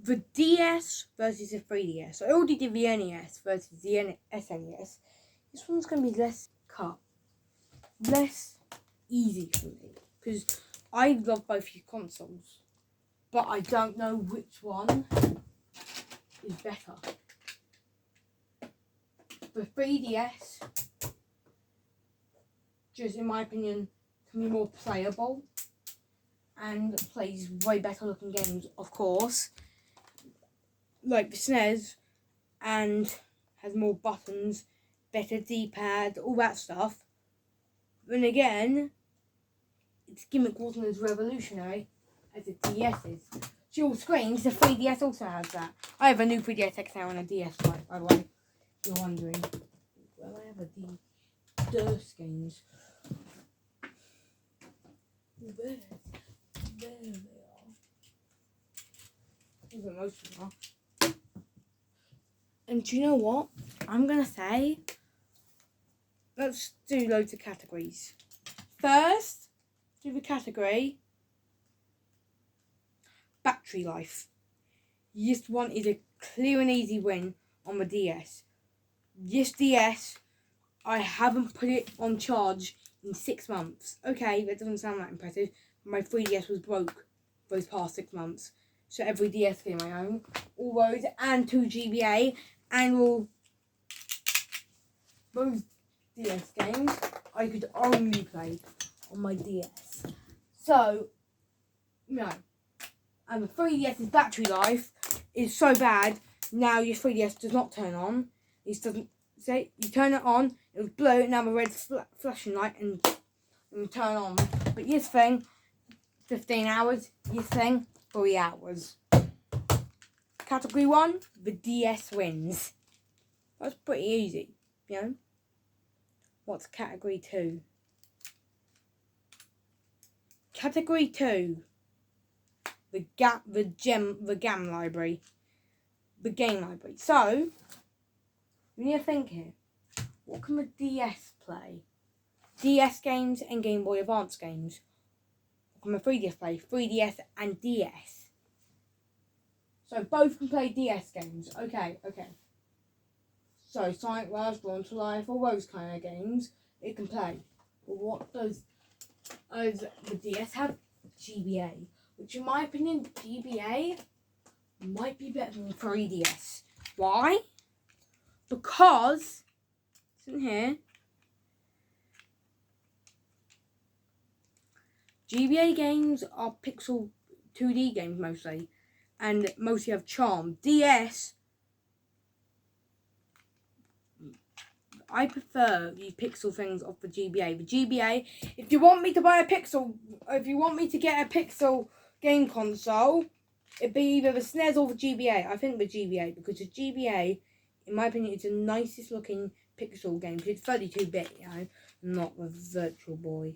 the DS versus the 3DS. I already did the NES versus the SNES. This one's going to be less cut, less easy for me, because I love both your consoles, but I don't know which one is better. The 3DS, just in my opinion, can be more playable and plays way better looking games, of course, like the SNES, and has more buttons, better D-pad, all that stuff. Then again, its gimmick wasn't as revolutionary as the DS is. Dual screens, the 3DS also has that. I have a new 3DS XL and a DS Lite, by the way. If you're wondering. Well, I have a DS games. Where they are. These are most of them are. And do you know what? I'm going to say, let's do loads of categories. First, do the category battery life. This one is a clear and easy win on the DS. This DS, I haven't put it on charge in 6 months. Okay, that doesn't sound that impressive. My 3DS was broke those past 6 months. So every DS game I own, all those and 2 GBA and all those DS games, I could only play on my DS. So, no. And the 3DS's battery life is so bad, now your 3DS does not turn on. It doesn't say, you turn it on, it was blue, now the red flashing light and turn on. But this thing, 15 hours, this thing, 3 hours. Category 1, the DS wins. That's pretty easy, you know. What's category 2? Category 2, the game library. So, we need to think here. What can the DS play? DS games and Game Boy Advance games. What can the 3DS play? 3DS and DS. So both can play DS games. Okay. So Sonic Rise, Drawn to Life, all those kind of games it can play. But what does the DS have? GBA. Which in my opinion, GBA might be better than 3DS. Why? Because it's in here. GBA games are pixel 2D games mostly, and mostly have charm. DS, I prefer the pixel things of the GBA. The GBA, if you want me to get a pixel game console, it'd be either the SNES or the GBA. I think the GBA, because the GBA, in my opinion, is the nicest looking pixel game. Because it's 32-bit, you know, not the Virtual Boy.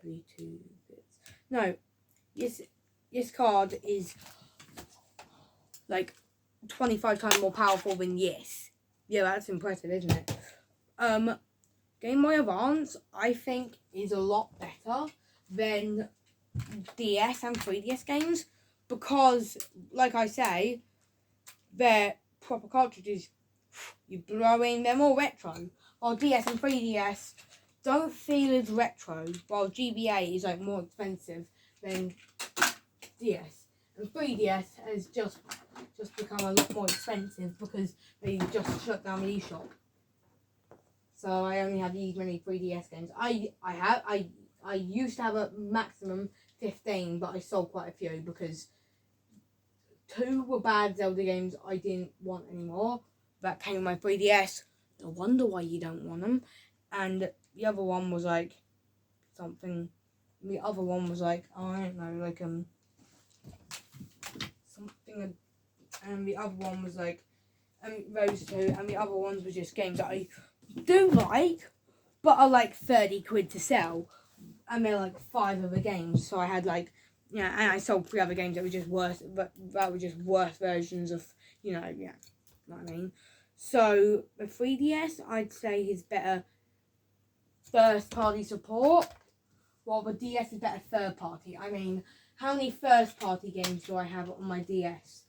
32 bits. No, this card is like 25 times more powerful than this. Yeah, that's impressive, isn't it? Game Boy Advance, I think, is a lot better than DS and 3DS games because, like I say, they're proper cartridges. You blow in, they're more retro. While DS and 3DS don't feel as retro, while GBA is like more expensive than DS. And 3DS has just become a lot more expensive because they just shut down the eShop. So I only have these many 3DS games. I used to have a maximum 15, but I sold quite a few because 2 were bad Zelda games I didn't want anymore. That came with my 3DS. No wonder why you don't want them. And the other one was like something. The other one was like, oh, I don't know, like something. And the other one was like those 2. And the other ones were just games that I do like, but are like 30 quid to sell. And they're like 5 other games. So I had like, yeah, and I sold 3 other games that were just worse, that were just worse versions of, you know, yeah, what I mean. So the 3DS, I'd say, is better first party support, while the DS is better third party. I mean, How many first-party games do I have on my DS?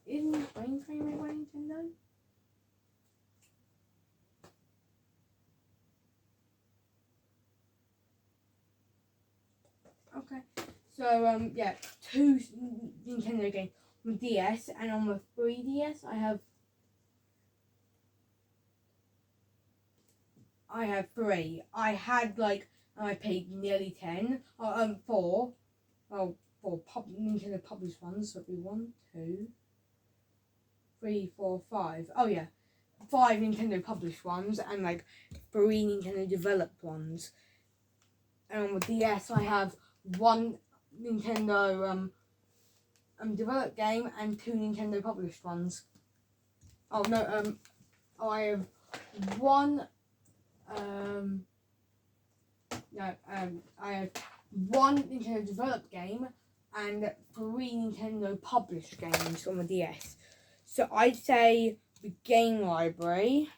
Isn't Brain Train made by Nintendo? Okay. So, yeah, 2 Nintendo games on DS, and on the 3DS I have 3. I had I paid nearly 10. 4. Oh, 4 Nintendo published ones. So it'd be 1, 2, 3, 4, 5. Oh yeah, 5 Nintendo published ones and 3 Nintendo developed ones. And on the DS, I have 1 Nintendo developed game and 2 Nintendo published ones. Oh no, I have 1. I have 1 Nintendo developed game and 3 Nintendo published games on the DS. So I'd say the game library.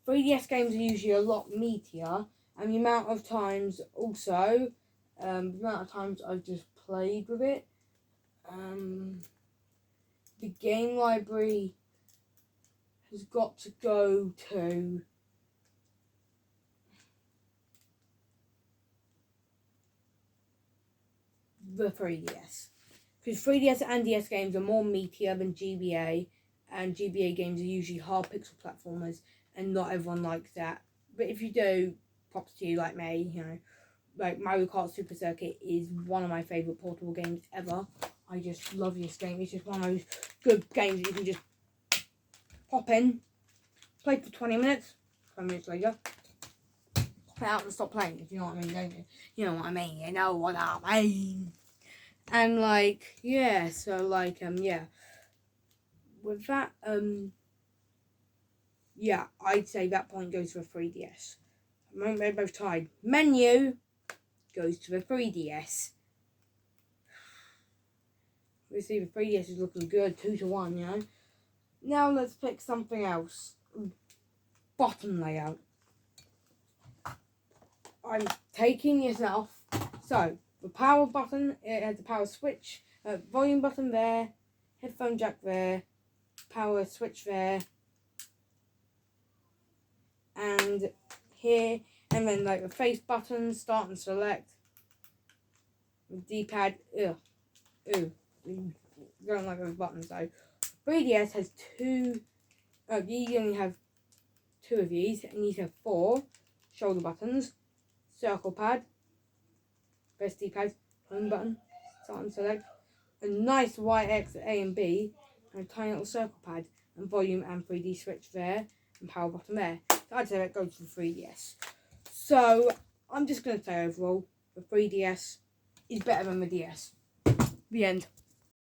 3DS games are usually a lot meatier, and the amount of times also, the amount of times I've just played with it. The game library has got to go to the 3DS. Because 3DS and DS games are more meatier than GBA, and GBA games are usually hard pixel platformers, and not everyone likes that. But if you do, props to you like me, Mario Kart Super Circuit is one of my favourite portable games ever. I just love this game. It's just one of those good games that you can just pop in, play for 20 minutes, 20 minutes later, play out and stop playing, if you know what I mean, don't you? You know what I mean, you know what I mean. And yeah, so yeah. With that, yeah, I'd say that point goes to a 3DS. They're both tied. Menu goes to the 3DS. We see the 3DS is looking good, 2-1, you know. Now let's pick something else. Button layout. I'm taking this off. So, the power button, it has the power switch, volume button there, headphone jack there, power switch there, and here, and then the face button, start and select, the D-pad, don't like those buttons though. 3DS has 2, you only have 2 of these, and you have 4 shoulder buttons, circle pad, press D-pad, home button, start and select, a nice white X, A and B, and a tiny little circle pad, and volume and 3D switch there, and power button there. So I'd say that goes for 3DS. So I'm just going to say overall, the 3DS is better than the DS. The end.